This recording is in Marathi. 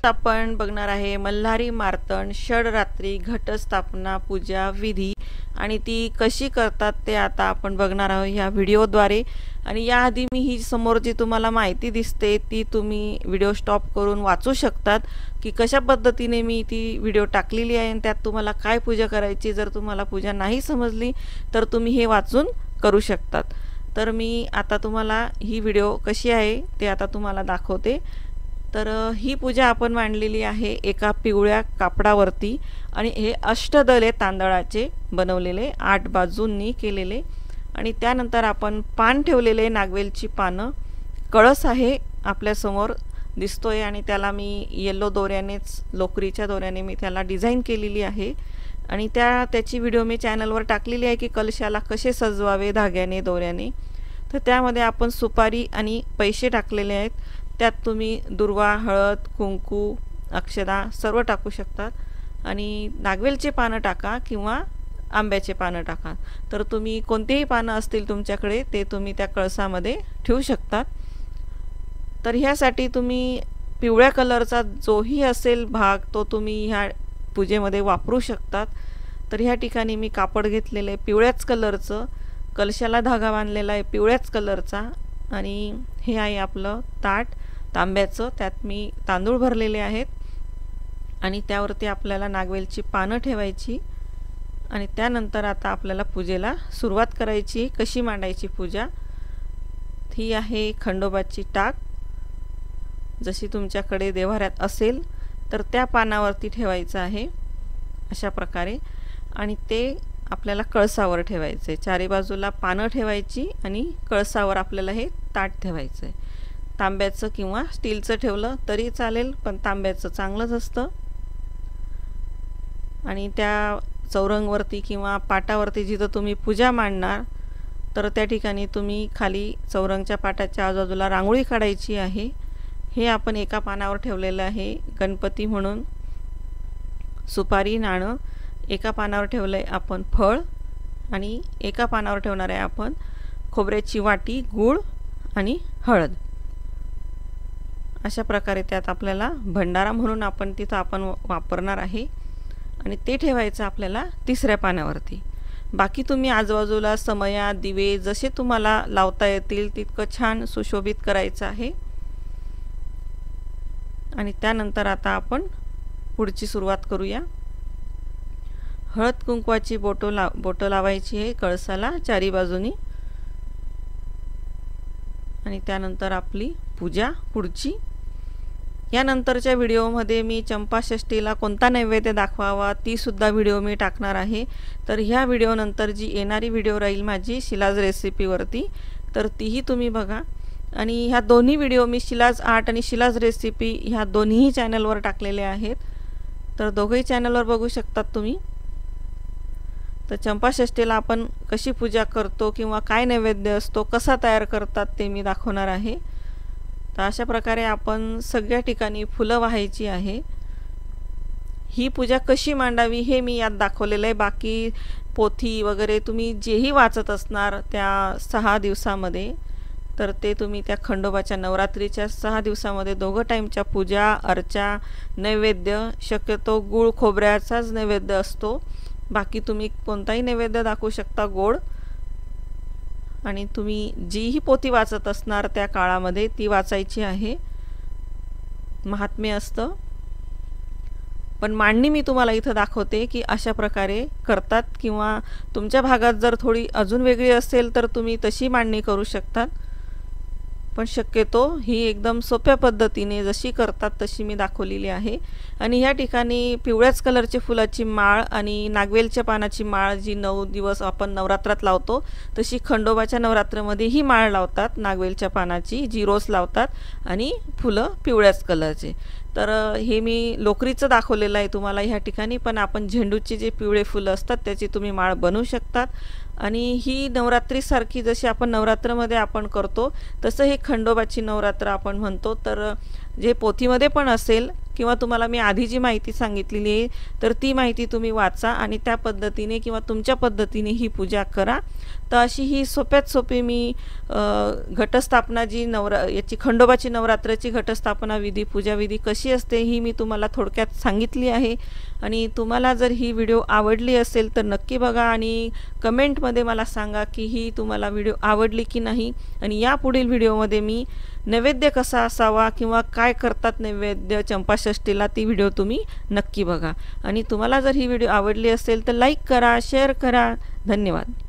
आपण बघणार आहे मल्हारी मार्तंड षडरात्री घटस्थापना पूजा विधी आणि ती कशी करतात ते आता आपण बघणार आहोत ह्या व्हिडिओद्वारे। आणि याआधी मी ही समोर जी तुम्हाला माहिती दिसते ती तुम्ही व्हिडिओ स्टॉप करून वाचू शकतात की कशा पद्धतीने मी ती व्हिडिओ टाकलेली आहे आणि त्यात तुम्हाला काय पूजा करायची। जर तुम्हाला पूजा नाही समजली तर तुम्ही हे वाचून करू शकतात। तर मी आता तुम्हाला ही व्हिडिओ कशी आहे ते आता तुम्हाला दाखवते। तर ही पूजा आपण मांडलेली आहे एका पिवळ्या कापडावरती आणि हे अष्टदल आहे तांदळाचे बनवलेले 8 बाजूंनी केलेले। आणि त्यानंतर आपण पान ठेवलेले नागवेलची पानं, कळस आहे आपल्या समोर दिसतोय आणि त्याला मी येलो दोऱ्यानेच लोकरीच्या दोऱ्याने मी त्याला डिझाइन केलेली आहे। आणि त्याची व्हिडिओ मी चॅनलवर टाकलेली आहे की कलशाला कसे सजवावे धाग्याने दोऱ्याने। तर त्यामध्ये आपण सुपारी आणि पैसे टाकलेले आहेत। त्यात तुम्ही दुर्वा, हळद, कुंकू, अक्षदा सर्व टाकू शकतात आणि नागवेलचे पानं टाका किंवा आंब्याचे पानं टाका। तर तुम्ही कोणतेही पानं असतील तुमच्याकडे ते तुम्ही त्या कळसामध्ये ठेवू शकतात। तर ह्यासाठी तुम्ही पिवळ्या कलरचा जोही असेल भाग तो तुम्ही ह्या पूजेमध्ये वापरू शकतात। तर ह्या ठिकाणी मी कापड घेतलेले पिवळ्याच कलरचं, कलशाला धागा बांधलेला आहे पिवळ्याच कलरचा आणि हे आहे आपलं ताट तांब्याचं, त्यात मी तांदूळ भरलेले आहेत आणि त्यावरती आपल्याला नागवेलची पानं ठेवायची आणि त्यानंतर आता आपल्याला पूजेला सुरुवात करायची। कशी मांडायची पूजा ही आहे खंडोबाची टाक, जशी तुमच्याकडे देव्हाऱ्यात असेल तर त्या पानावरती ठेवायचं आहे अशा प्रकारे आणि ते आपल्याला कळसावर ठेवायचे। चारी बाजूला पानं ठेवायची आणि कळसावर आपल्याला हे ताट ठेवायचं आहे। तांब्याचं किंवा स्टीलचं ठेवलं तरी चालेल पण तांब्याचं चांगलंच असतं। आणि त्या चौरंगवरती किंवा पाटावरती जिथं तुम्ही पूजा मांडणार तर त्या ठिकाणी तुम्ही खाली चौरंगच्या पाटाच्या आजूबाजूला रांगोळी काढायची आहे। हे आपण एका पानावर ठेवलेलं आहे गणपती म्हणून, सुपारी नाणं एका पानावर ठेवलं आहे आपण फळ आणि एका पानावर ठेवणार आहे आपण खोबऱ्याची वाटी, गूळ आणि हळद। अशा प्रकारे त्यात आपल्याला भंडारा म्हणून आपण तिथं आपण वापरणार आहे आणि ते ठेवायचं आपल्याला तिसऱ्या पानावरती। बाकी तुम्ही आजूबाजूला समया, दिवे जसे तुम्हाला लावता येतील तितकं छान सुशोभित करायचं आहे। आणि त्यानंतर आता आपण पुढची सुरुवात करूया। हळद कुंकवाची बोटं लावायची आहे कळसाला चारी बाजूनी आणि त्यानंतर आपली पूजा पुढची। यानंतरच्या व्हिडिओमध्ये मी चंपाषष्ठीला कोणता नैवेद्य दाखवावा ती सुद्धा व्हिडिओ मी टाकणार आहे। तर ह्या व्हिडिओनंतर जी येणारी व्हिडिओ राहील माझी शिलाज रेसिपीवरती तर तीही तुम्ही बघा। आणि ह्या दोन्ही व्हिडिओ मी शिलाज आर्ट आणि शिलाज रेसिपी ह्या दोन्ही चॅनलवर टाकलेले आहेत, तर दोघंही चॅनलवर बघू शकतात तुम्ही। तर चंपाषष्ठीला आपण कशी पूजा करतो किंवा काय नैवेद्य असतो कसा तयार करतात ते मी दाखवणार आहे। तर अशा प्रकारे आपण सगळ्या ठिकाणी फुलं वाहायची आहे। ही पूजा कशी मांडावी हे मी यात दाखवलेलं आहे। बाकी पोथी वगैरे तुम्ही जेही वाचत असणार त्या 6 दिवसामध्ये तर ते तुम्ही त्या खंडोबाच्या नवरात्रीच्या 6 दिवसामध्ये दोघं टाईमच्या पूजा अर्चा नैवेद्य शक्यतो गूळ खोबऱ्याचाच नैवेद्य असतो। बाकी तुम्ही कोणताही नैवेद्य दाखवू शकता गोड। आणि तुम्ही जीही पोथी वाचत असणार त्या काळामध्ये ती वाचायची आहे, महात्म्य असतं। पण मांडणी मी तुम्हाला इथं दाखवते की अशा प्रकारे करतात किंवा तुमच्या भागात जर थोडी अजून वेगळी असेल तर तुम्ही तशी मांडणी करू शकतात। पण शक्यतो ही एकदम सोप्या पद्धतीने जशी करतात तशी मी दाखवलेली आहे। आणि या ठिकाणी पिवळ्याच कलरची फुलाची माळ आणि नागवेलच्या पानाची माळ जी 9 दिवस आपण नवरात्रात लावतो तशी खंडोबाच्या नवरात्रमध्ये ही माळ लावतात नागवेलच्या पानाची जी रोज लावतात आणि फुलं पिवळ्याच कलरचे। तर हे मी लोकरीचं दाखवलेलं आहे तुम्हाला ह्या ठिकाणी, पण आपण झेंडूचे जे पिवळे फुलं असतात त्याची तुम्ही माळ बनवू शकतात। आणि ही नवरात्रीसारखी जशी आपण नवरात्रमध्ये आपण करतो तसं हे खंडोबाची नवरात्र आपण म्हणतो। तर जे पोथीमध्ये पण असेल किंवा तुम्हाला मी आधी जी माहिती सांगितलेली आहे तर ती माहिती तुम्ही वाचा आणि त्या पद्धतीने किंवा तुमच्या पद्धतीने ही पूजा करा. तर अशी ही सोप्यात सोपी मी घटस्थापना जी याची खंडोबाची नवरात्राची घटस्थापना विधी पूजा विधी कशी असते ही मी तुम्हाला थोडक्यात सांगितली आहे. आणि तुम्हाला जर ही व्हिडिओ आवडली असेल तर नक्की बघा आणि कमेंटमध्ये मला सांगा की ही तुम्हाला व्हिडिओ आवडली की नाही. आणि यापुढील व्हिडिओमध्ये मी नैवेद्य कसा असावा किंवा काय करतात नैवेद्य चंपाषष्ठीला ती व्हिडिओ तुम्ही नक्की बघा. आणि तुम्हाला जर ही व्हिडिओ आवडली असेल तर लाईक करा, शेअर करा. धन्यवाद.